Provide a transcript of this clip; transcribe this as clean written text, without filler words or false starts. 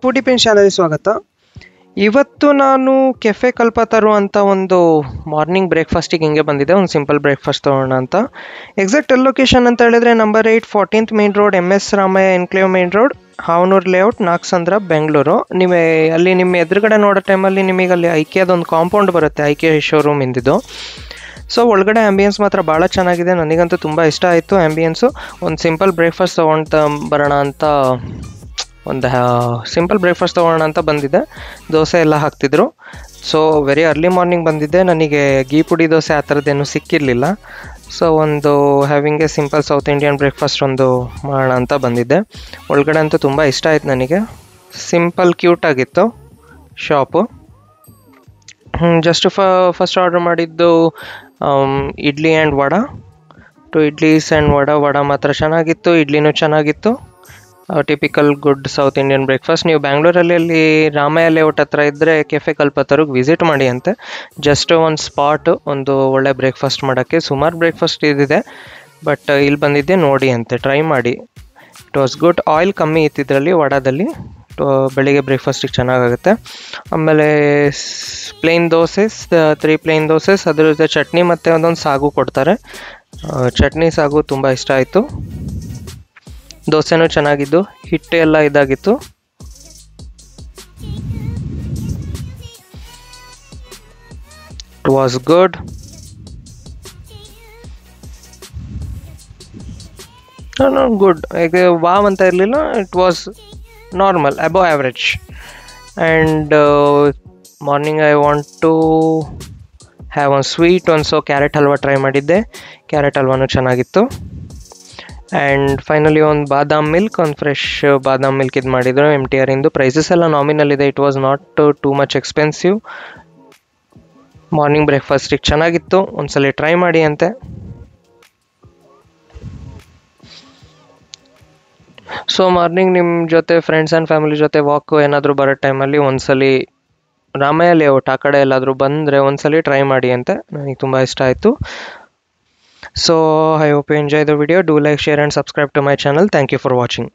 Foodie pen ಚಾನಲ್ಗೆ ಸ್ವಾಗತ. ಇವತ್ತು ನಾನು ಕೆಫೆ ಕಲ್ಪತರು ಅಂತ ಒಂದು ಮಾರ್ನಿಂಗ್ ಬ್ರೇಕ್ಫಾಸ್ಟಿಗೆ ಹಿಂಗೆ ಬಂದಿದೆ. ಒಂದು ಸಿಂಪಲ್ ಬ್ರೇಕ್ಫಾಸ್ಟ್ ತೊಗೊಳ್ಳೋಣ ಅಂತ. ಎಕ್ಸಾಕ್ಟ್ ಲೊಕೇಶನ್ ಅಂತ ಹೇಳಿದ್ರೆ number 8 14th main road, MS Ramaiah enclave main road, Havanur layout, Nagasandra, Bengaluru. ಅಲ್ಲಿ ನಿಮ್ಮ ಎದುರುಗಡೆ ನೋಡೋ ಟೈಮಲ್ಲಿ ನಿಮಗೆ ಅಲ್ಲಿ ಐಕಿಯಾದೊಂದು ಕಾಂಪೌಂಡ್ ಬರುತ್ತೆ, ಐಕಿಯಾ ಶೋರೂಮ್ ಇಂದಿದ್ದು. ಸೊ ಒಳಗಡೆ ಆ್ಯಂಬಿಯನ್ಸ್ ಮಾತ್ರ ಭಾಳ ಚೆನ್ನಾಗಿದೆ, ನನಗಂತೂ ತುಂಬ ಇಷ್ಟ ಆಯಿತು ಆ್ಯಂಬಿಯನ್ಸು. ಒಂದು ಸಿಂಪಲ್ ಬ್ರೇಕ್ಫಾಸ್ಟ್ ತೊಗೊಂಡು ಬರೋಣ ಅಂತ ಸಿಂಪಲ್ ಬ್ರೇಕ್ಫಾಸ್ಟ್ ತೊಗೊಳ್ಳೋಣ ಅಂತ ಬಂದಿದ್ದೆ. ದೋಸೆ ಎಲ್ಲ ಹಾಕ್ತಿದ್ರು. ಸೊ ವೆರಿ ಅರ್ಲಿ ಮಾರ್ನಿಂಗ್ ಬಂದಿದ್ದೆ, ನನಗೆ ಗೀ ಪುಡಿ ದೋಸೆ ಆ ಥರದ್ದೇನು ಸಿಕ್ಕಿರಲಿಲ್ಲ. ಸೊ ಒಂದು having A simple south Indian breakfast ಒಂದು ಮಾಡೋಣ ಅಂತ ಬಂದಿದ್ದೆ. ಒಳಗಡೆ ಅಂತೂ ತುಂಬ ಇಷ್ಟ ಆಯ್ತು ನನಗೆ. ಸಿಂಪಲ್ ಕ್ಯೂಟಾಗಿತ್ತು ಶಾಪು. ಜಸ್ಟ್ ಫಸ್ಟ್ ಆರ್ಡರ್ ಮಾಡಿದ್ದು ಇಡ್ಲಿ ಆ್ಯಂಡ್ ವಡ. 2 ಇಡ್ಲೀಸ್ ಆ್ಯಂಡ್ ವಡ ಮಾತ್ರ ಚೆನ್ನಾಗಿತ್ತು, ಇಡ್ಲಿನೂ ಚೆನ್ನಾಗಿತ್ತು. Typical good South Indian breakfast. ನೀವು ಬ್ಯಾಂಗ್ಳೂರಲ್ಲಿ ಅಲ್ಲಿ ರಾಮಯ್ಯ ಲೇಔಟ್ ಹತ್ರ ಇದ್ದರೆ ಕೆಫೆ ಕಲ್ಪತರುಗೆ ವಿಸಿಟ್ ಮಾಡಿ ಅಂತೆ. ಜಸ್ಟ್ ಒಂದು ಸ್ಪಾಟ್, ಒಂದು ಒಳ್ಳೆ ಬ್ರೇಕ್ಫಾಸ್ಟ್ ಮಾಡೋಕ್ಕೆ. ಸುಮಾರು ಬ್ರೇಕ್ಫಾಸ್ಟ್ ಇದಿದೆ, ಬಟ್ ಇಲ್ಲಿ ಬಂದಿದ್ದೆ ನೋಡಿ ಅಂತೆ, ಟ್ರೈ ಮಾಡಿ. It was good. ಆಯಿಲ್ ಕಮ್ಮಿ ಇತ್ತು ಇದರಲ್ಲಿ, ವಡಾದಲ್ಲಿ. ಬೆಳಿಗ್ಗೆ ಬ್ರೇಕ್ಫಾಸ್ಟಿಗೆ ಚೆನ್ನಾಗಾಗುತ್ತೆ. ಆಮೇಲೆ ಪ್ಲೇನ್ ದೋಸೆಸ್, 3 ಪ್ಲೇನ್ ದೋಸೆಸ್, ಅದ್ರ ಜೊತೆ ಚಟ್ನಿ ಮತ್ತು ಒಂದೊಂದು ಸಾಗು ಕೊಡ್ತಾರೆ. ಚಟ್ನಿ ಸಾಗು ತುಂಬ ಇಷ್ಟ ಆಯಿತು. ದೋಸೆನೂ ಚೆನ್ನಾಗಿದ್ದು, ಹಿಟ್ಟು ಎಲ್ಲ ಇದಾಗಿತ್ತು. It was good. ಗುಡ್. ಈಗ ವಾವ್ ಅಂತ ಇರಲಿಲ್ಲ, it was normal, above average. And morning I want to have one sweet one. So carrot halwa try ಮಾಡಿದ್ದೆ, ಕ್ಯಾರೆಟ್ ಹಲ್ವಾನು ಚೆನ್ನಾಗಿತ್ತು. ಆ್ಯಂಡ್ ಫೈನಲಿ ಒಂದು ಬಾದಾಮ್ ಮಿಲ್ಕ್, ಒಂದು ಫ್ರೆಶ್ ಬಾದಾಮ್ ಮಿಲ್ಕ್ ಇದು ಮಾಡಿದ್ರು MTR ಇಂದು. ಪ್ರೈಸಸ್ ಎಲ್ಲ ನಾಮಿನಲ್ ಇದೆ, it was not too much expensive. Morning ಬ್ರೇಕ್ಫಾಸ್ಟಿಗೆ ಚೆನ್ನಾಗಿತ್ತು, ಒಂದ್ಸಲ ಟ್ರೈ ಮಾಡಿ ಅಂತೆ. ಸೊ ಮಾರ್ನಿಂಗ್ ನಿಮ್ಮ ಜೊತೆ ಫ್ರೆಂಡ್ಸ್ ಆ್ಯಂಡ್ ಫ್ಯಾಮಿಲಿ ಜೊತೆ ವಾಕು ಏನಾದರೂ ಬರೋ ಟೈಮಲ್ಲಿ ಒಂದ್ಸಲಿ ರಾಮಯ್ಯ ಲೇಔಟ್ ಆ ಕಡೆ ಎಲ್ಲಾದರೂ ಬಂದರೆ ಒಂದ್ಸಲಿ ಟ್ರೈ ಮಾಡಿ ಅಂತೆ. ನನಗೆ ತುಂಬ ಇಷ್ಟ ಆಯಿತು. So I hope you enjoy the video. Do like, share and subscribe to my channel. Thank you for watching.